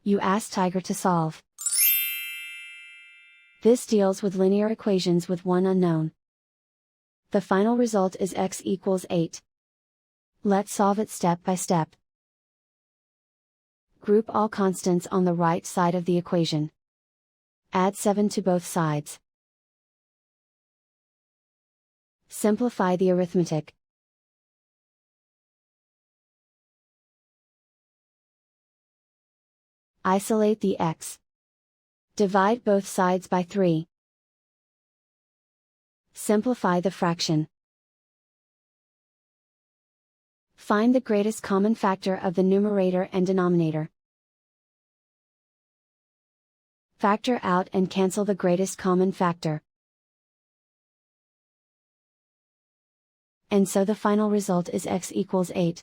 You ask Tiger to solve. This deals with linear equations with one unknown. The final result is x equals 8. Let's solve it step by step. Group all constants on the right side of the equation. Add 7 to both sides. Simplify the arithmetic. Isolate the x. Divide both sides by 3. Simplify the fraction. Find the greatest common factor of the numerator and denominator. Factor out and cancel the greatest common factor. And so the final result is x equals 8.